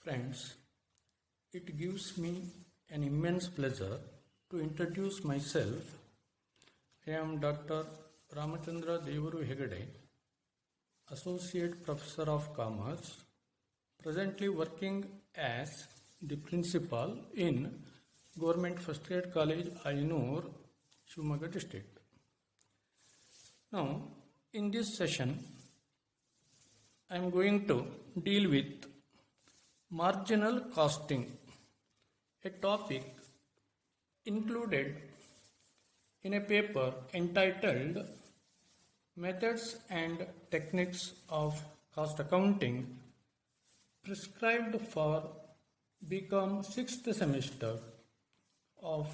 Friends, it gives me an immense pleasure to introduce myself. I am Dr. Ramachandra Devaru Hegade, Associate Professor of Commerce, presently working as the Principal in Government First Grade College, Ainur, Shivamogga District. Now, in this session, I am going to deal with marginal costing, a topic included in a paper entitled Methods and Techniques of Cost Accounting, prescribed for BCom 6th semester of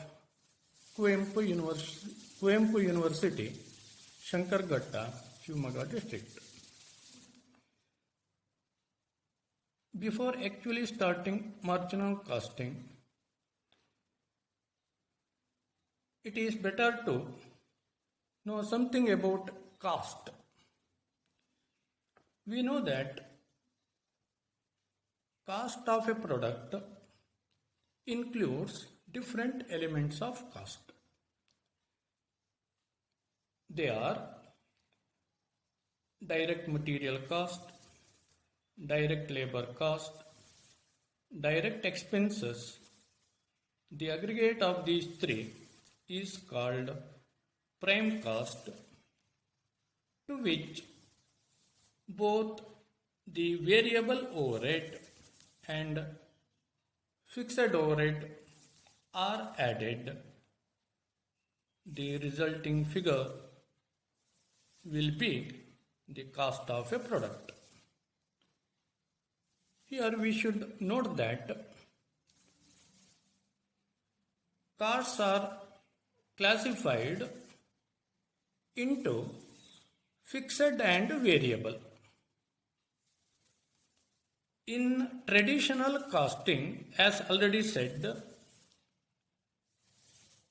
Kuempu University, Shankarghtta, Shivamogga District. Before actually starting marginal costing, it is better to know something about cost. We know that cost of a product includes different elements of cost. They are direct material cost, direct labor cost, direct expenses. The aggregate of these three is called prime cost, to which both the variable overhead and fixed overhead are added. The resulting figure will be the cost of a product. Here we should note that costs are classified into fixed and variable. In traditional costing, as already said,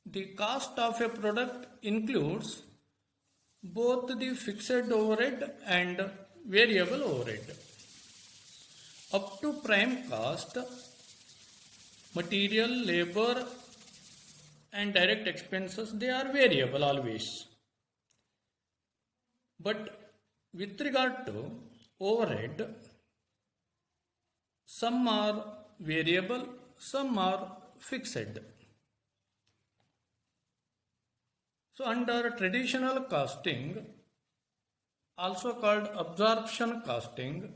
the cost of a product includes both the fixed overhead and variable overhead. Up to prime cost, material, labor and direct expenses, they are variable always. But with regard to overhead, some are variable, some are fixed. So under traditional costing, also called absorption costing,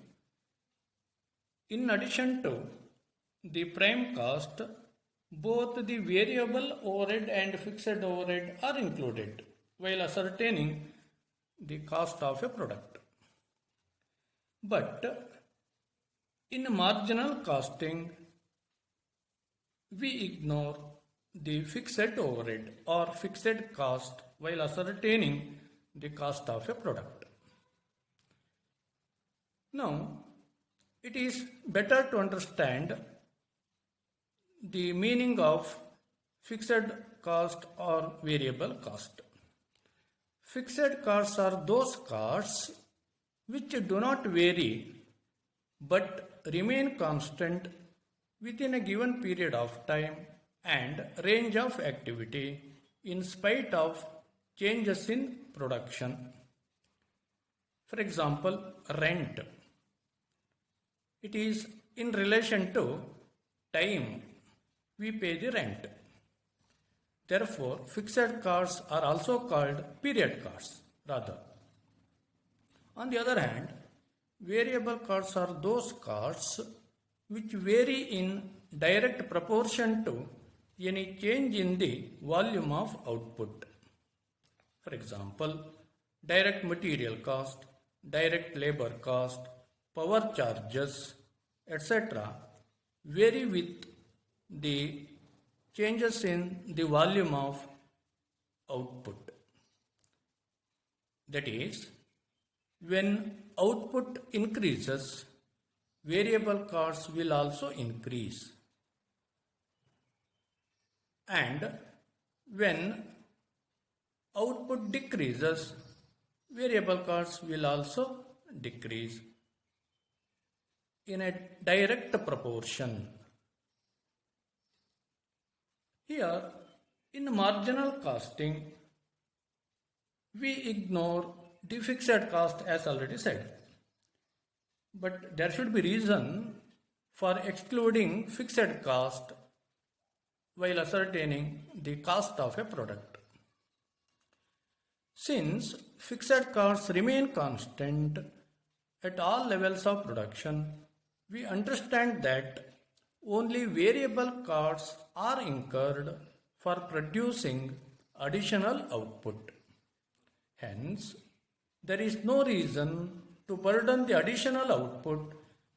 in addition to the prime cost, both the variable overhead and fixed overhead are included while ascertaining the cost of a product. But in marginal costing, we ignore the fixed overhead or fixed cost while ascertaining the cost of a product. Now, it is better to understand the meaning of fixed cost or variable cost. Fixed costs are those costs which do not vary but remain constant within a given period of time and range of activity in spite of changes in production. For example, rent. It is in relation to time we pay the rent. Therefore, fixed costs are also called period costs rather. On the other hand, variable costs are those costs which vary in direct proportion to any change in the volume of output. For example, direct material cost, direct labor cost, power charges, etc. vary with the changes in the volume of output. That is, when output increases, variable costs will also increase. And when output decreases, variable costs will also decrease. in a direct proportion. Here, in marginal costing, we ignore the fixed cost as already said. But there should be reason for excluding fixed cost while ascertaining the cost of a product. Since fixed costs remain constant at all levels of production, we understand that only variable costs are incurred for producing additional output. Hence, there is no reason to burden the additional output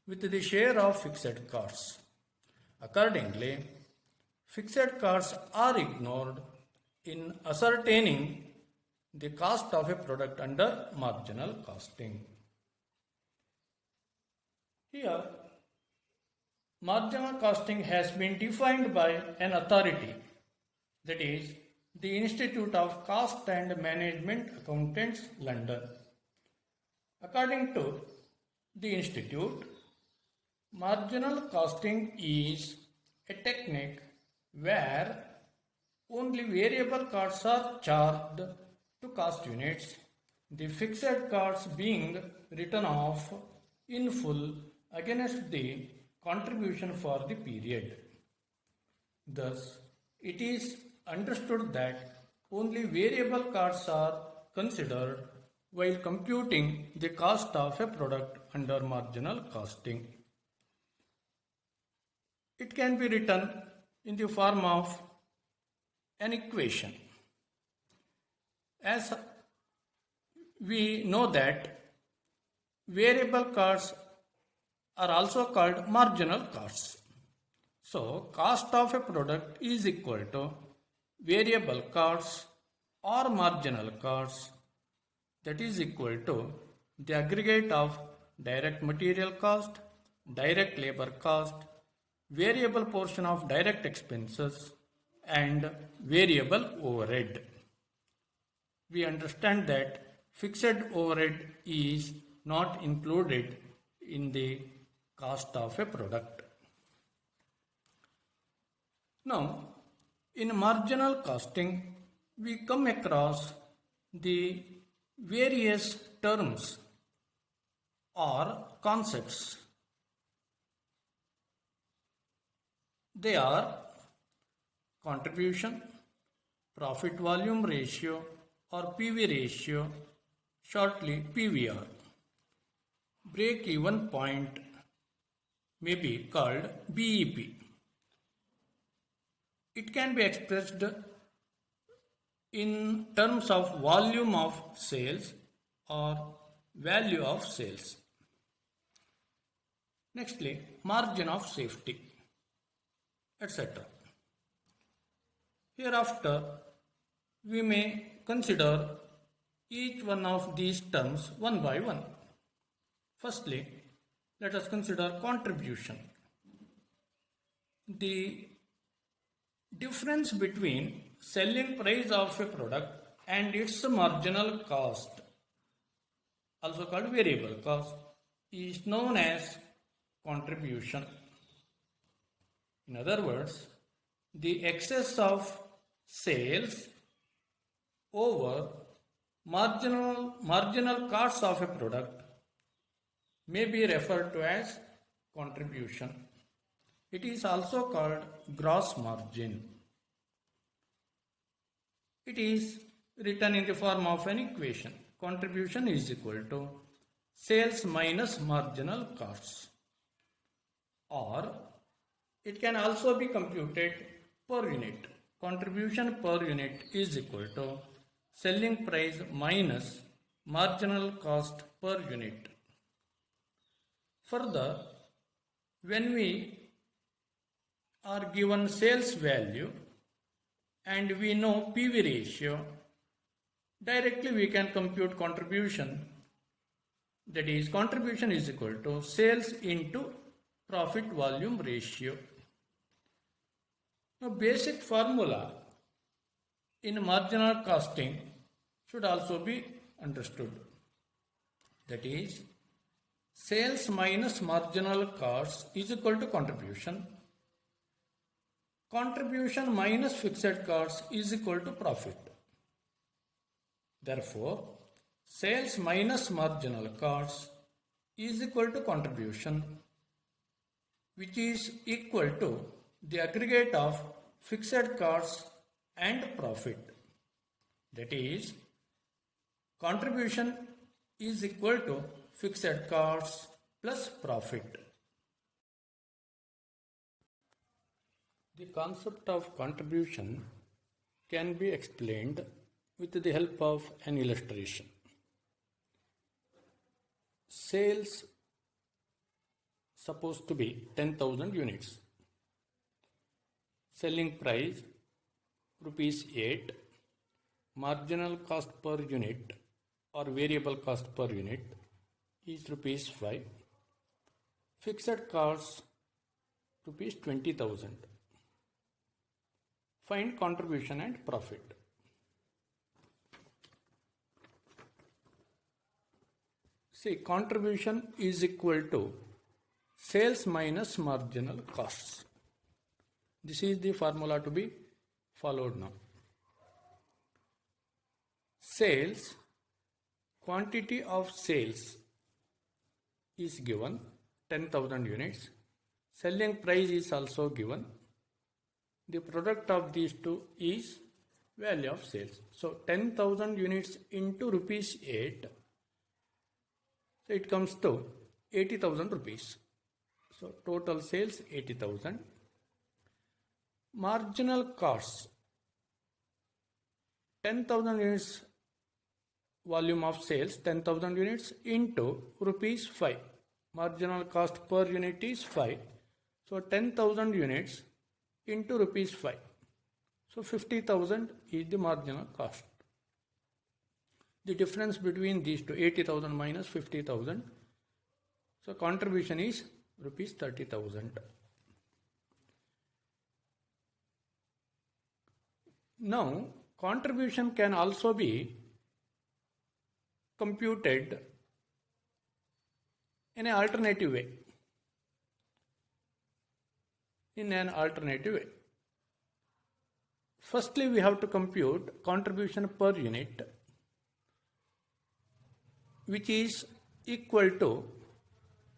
with the share of fixed costs. Accordingly, fixed costs are ignored in ascertaining the cost of a product under marginal costing. Here, marginal costing has been defined by an authority, that is, the Institute of Cost and Management Accountants, London. According to the Institute, marginal costing is a technique where only variable costs are charged to cost units, the fixed costs being written off in full against the contribution for the period. Thus, it is understood that only variable costs are considered while computing the cost of a product under marginal costing. It can be written in the form of an equation. As we know that variable costs are also called marginal costs. So, cost of a product is equal to variable costs or marginal costs, that is equal to the aggregate of direct material cost, direct labor cost, variable portion of direct expenses, and variable overhead. We understand that fixed overhead is not included in the cost of a product. Now, in marginal costing, we come across the various terms or concepts. They are contribution, profit volume ratio or PV ratio, shortly PVR. Break-even point may be called BEP. It can be expressed in terms of volume of sales or value of sales. Nextly, margin of safety, etc. Hereafter, we may consider each one of these terms one by one. Firstly, let us consider contribution. The difference between selling price of a product and its marginal cost, also called variable cost, is known as contribution. In other words, the excess of sales over marginal costs of a product may be referred to as contribution. It is also called gross margin. It is written in the form of an equation. Contribution is equal to sales minus marginal costs. Or it can also be computed per unit. Contribution per unit is equal to selling price minus marginal cost per unit. Further, when we are given sales value and we know PV ratio, directly we can compute contribution. That is, contribution is equal to sales into profit volume ratio. Now, basic formula in marginal costing should also be understood. That is, sales minus marginal cost is equal to contribution. Contribution minus fixed cost is equal to profit. Therefore, sales minus marginal cost is equal to contribution, which is equal to the aggregate of fixed costs and profit. That is, contribution is equal to fixed costs plus profit. The concept of contribution can be explained with the help of an illustration. Sales supposed to be 10,000 units. Selling price rupees 8. Marginal cost per unit or variable cost per unit is rupees 5. Fixed cost rupees 20,000. Find contribution and profit. See, contribution is equal to sales minus marginal costs. This is the formula to be followed now. Sales, quantity of sales is given 10,000 units. Selling price is also given. The product of these two is value of sales. So 10,000 units into rupees 8. So it comes to 80,000 rupees. So total sales 80,000. Marginal costs 10,000 units volume of sales 10,000 units into rupees 5. Marginal cost per unit is 5. So 10,000 units into rupees 5. So 50,000 is the marginal cost. The difference between these two, 80,000 minus 50,000. So contribution is rupees 30,000. Now contribution can also be computed in an alternative way. Firstly, we have to compute contribution per unit, which is equal to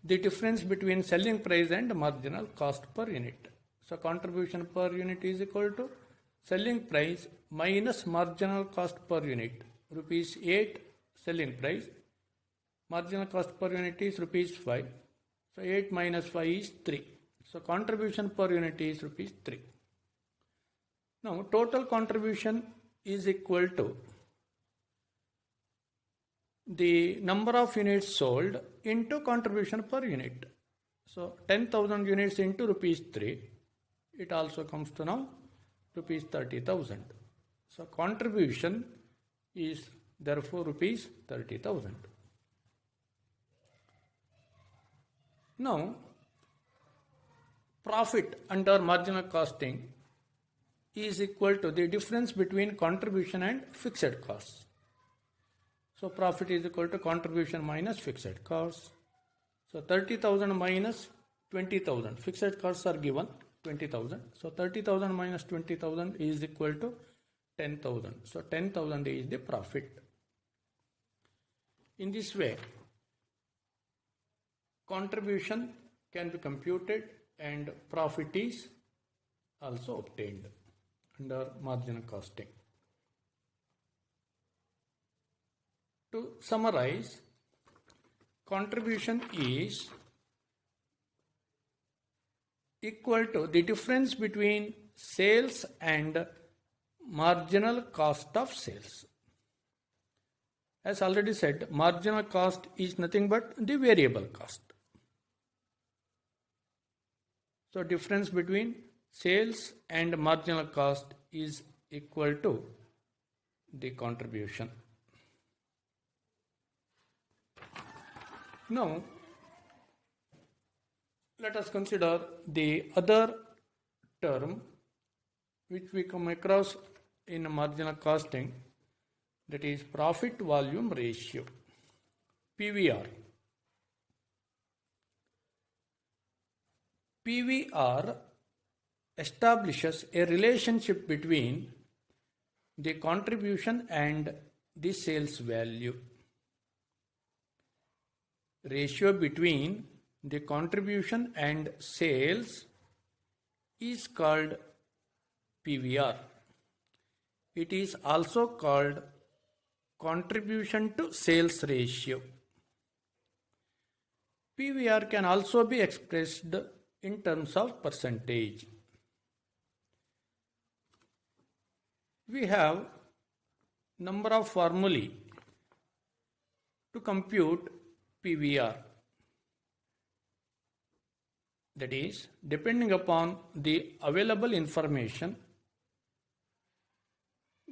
the difference between selling price and marginal cost per unit. So contribution per unit is equal to selling price minus marginal cost per unit, rupees 8 selling price, marginal cost per unit is rupees 5. So 8 minus 5 is 3. So contribution per unit is rupees 3. Now total contribution is equal to the number of units sold into contribution per unit. So 10,000 units into rupees 3, it also comes to now rupees 30,000. So contribution is therefore rupees 30,000. Now profit under marginal costing is equal to the difference between contribution and fixed costs. So profit is equal to contribution minus fixed costs. So 30,000 minus 20,000. Fixed costs are given 20,000. So 30,000 minus 20,000 is equal to 10,000. So 10,000 is the profit. In this way, contribution can be computed and profit is also obtained under marginal costing. To summarize, contribution is equal to the difference between sales and marginal cost of sales. As already said, marginal cost is nothing but the variable cost. So difference between sales and marginal cost is equal to the contribution. Now let us consider the other term which we come across in marginal costing, that is profit volume ratio, PVR. PVR establishes a relationship between the contribution and the sales value. Ratio between the contribution and sales is called PVR. It is also called contribution to sales ratio. PVR can also be expressed in terms of percentage. We have number of formulae to compute PVR. That is, depending upon the available information,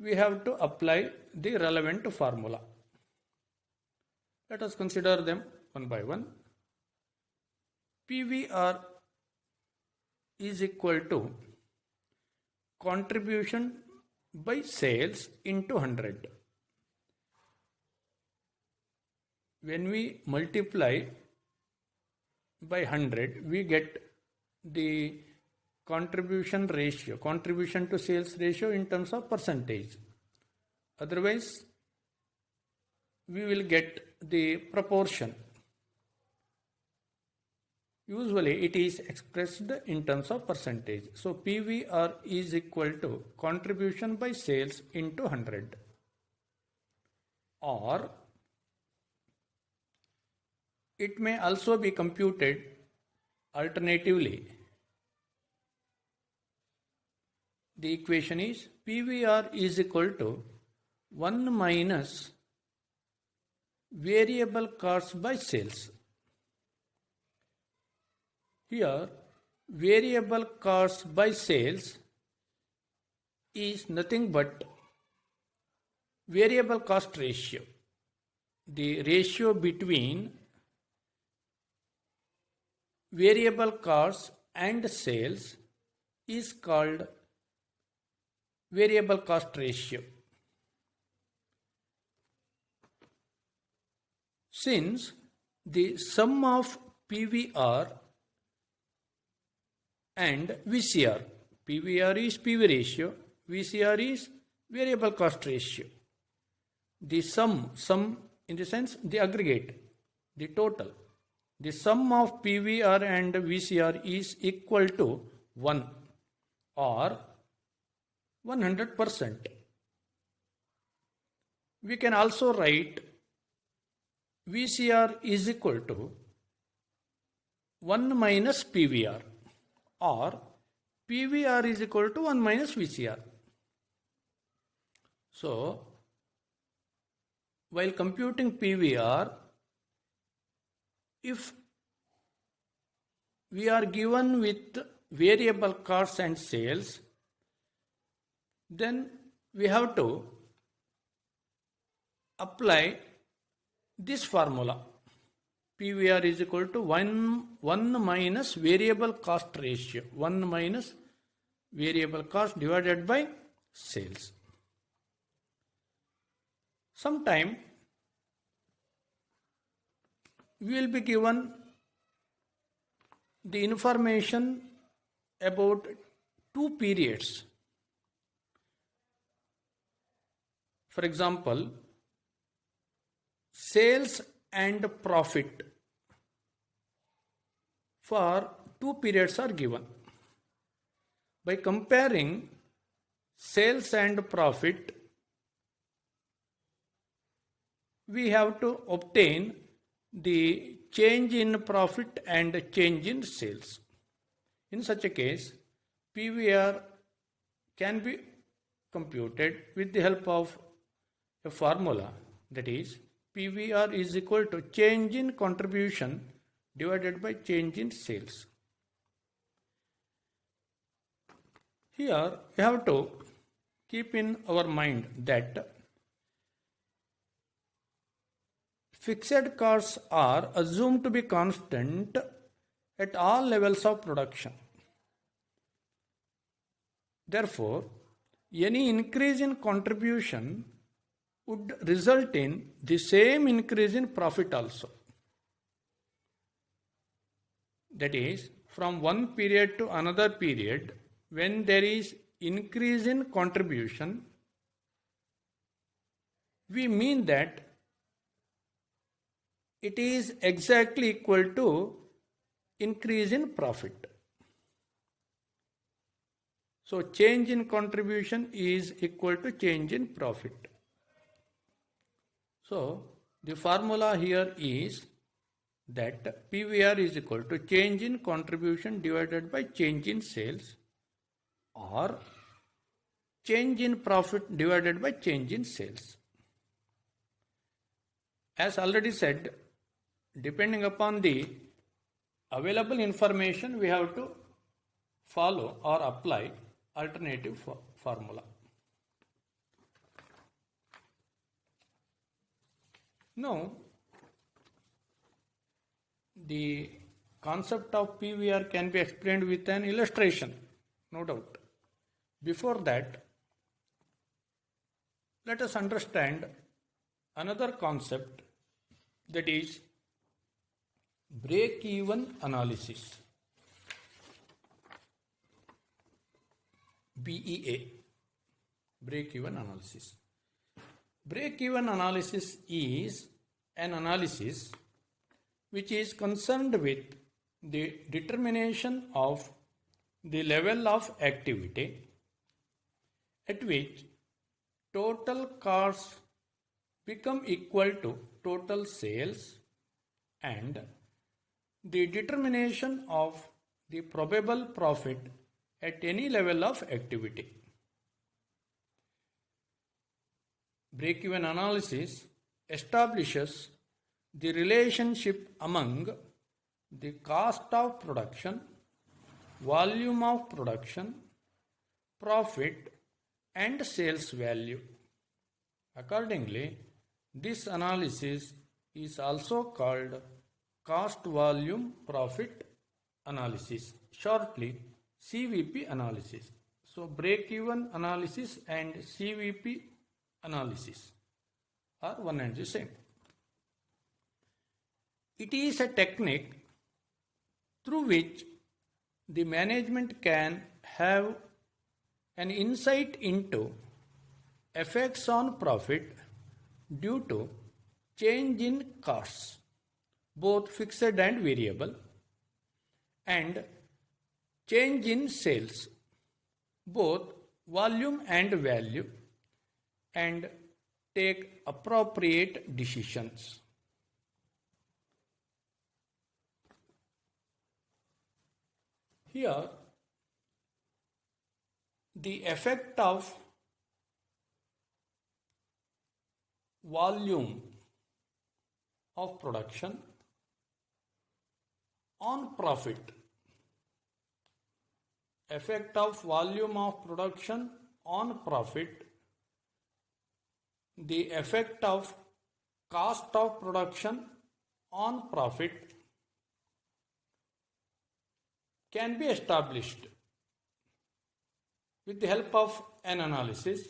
we have to apply the relevant formula. Let us consider them one by one. PVR is equal to contribution by sales into 100. When we multiply by 100, we get the contribution ratio, contribution to sales ratio in terms of percentage. Otherwise, we will get the proportion. Usually it is expressed in terms of percentage. So PVR is equal to contribution by sales into 100. Or it may also be computed alternatively. The equation is PVR is equal to 1 minus variable cost by sales. Here, variable cost by sales is nothing but variable cost ratio. The ratio between variable costs and sales is called variable cost ratio. Since the sum of PVR and VCR, PVR is PV ratio, VCR is variable cost ratio. The sum in the sense the aggregate, the total. The sum of PVR and VCR is equal to 1 or 100%. We can also write VCR is equal to 1 minus PVR or PVR is equal to 1 minus VCR. So, while computing PVR, if we are given with variable costs and sales, then we have to apply this formula. PVR is equal to 1 minus variable cost ratio, 1 minus variable cost divided by sales. Sometime we will be given the information about 2 periods. For example, sales and profit for 2 periods are given. By comparing sales and profit, we have to obtain the change in profit and change in sales. In such a case, PVR can be computed with the help of a formula, that is PVR is equal to change in contribution divided by change in sales. Here we have to keep in our mind that fixed costs are assumed to be constant at all levels of production. Therefore, any increase in contribution would result in the same increase in profit also. That is, from one period to another period, when there is increase in contribution, we mean that it is exactly equal to increase in profit. So change in contribution is equal to change in profit. So the formula here is that PVR is equal to change in contribution divided by change in sales, or change in profit divided by change in sales. As already said, depending upon the available information, we have to follow or apply alternative formula. Now, the concept of PVR can be explained with an illustration, no doubt. Before that, let us understand another concept, that is break-even analysis. BEA, break-even analysis. Break-even analysis is an analysis which is concerned with the determination of the level of activity at which total costs become equal to total sales, and the determination of the probable profit at any level of activity. Break-even analysis establishes the relationship among the cost of production, volume of production, profit, and sales value. Accordingly, this analysis is also called cost volume profit analysis, shortly CVP analysis. So break-even analysis and CVP analysis are one and the same. It is a technique through which the management can have an insight into effects on profit due to change in costs, both fixed and variable, and change in sales, both volume and value, and take appropriate decisions. Here, the effect of volume of production on profit, effect of volume of production on profit, the effect of cost of production on profit can be established with the help of an analysis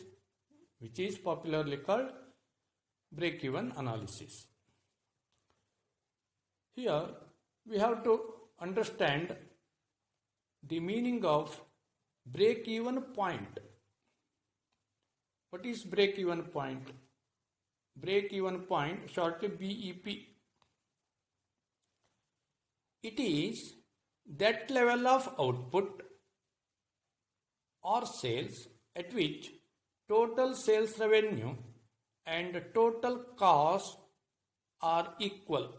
which is popularly called break-even analysis. Here we have to understand the meaning of break-even point. What is break-even point? Break-even point, shortly BEP. It is that level of output or sales at which total sales revenue and total cost are equal,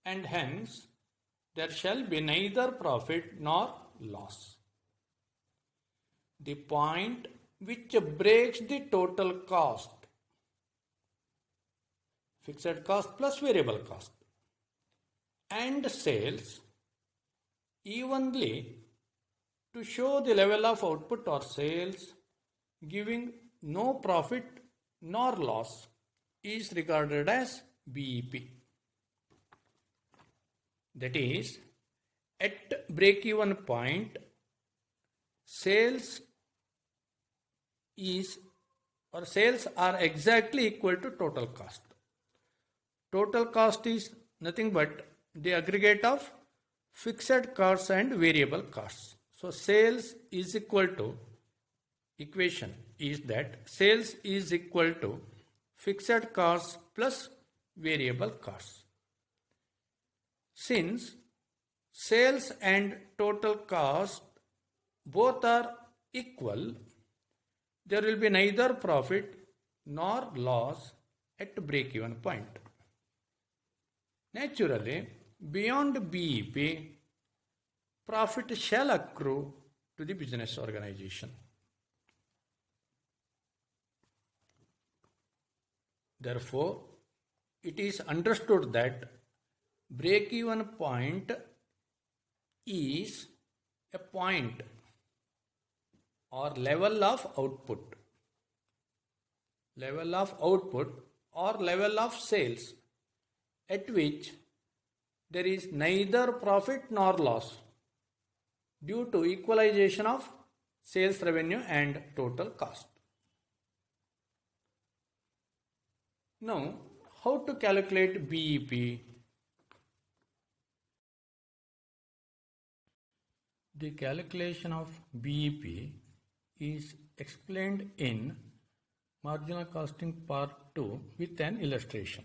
and hence there shall be neither profit nor loss. The point which breaks the total cost, fixed cost plus variable cost, and sales evenly to show the level of output or sales giving no profit nor loss is regarded as BEP. That is, at break-even point, sales are exactly equal to total cost. Total cost is nothing but the aggregate of fixed costs and variable costs. So sales is equal to, equation is that sales is equal to fixed costs plus variable costs. Since sales and total cost both are equal, there will be neither profit nor loss at break-even point. Naturally, beyond BEP, profit shall accrue to the business organization. Therefore, it is understood that break-even point is a point or level of output or level of sales at which there is neither profit nor loss due to equalization of sales revenue and total cost. Now, how to calculate BEP? The calculation of BEP is explained in Marginal Costing Part 2 with an illustration.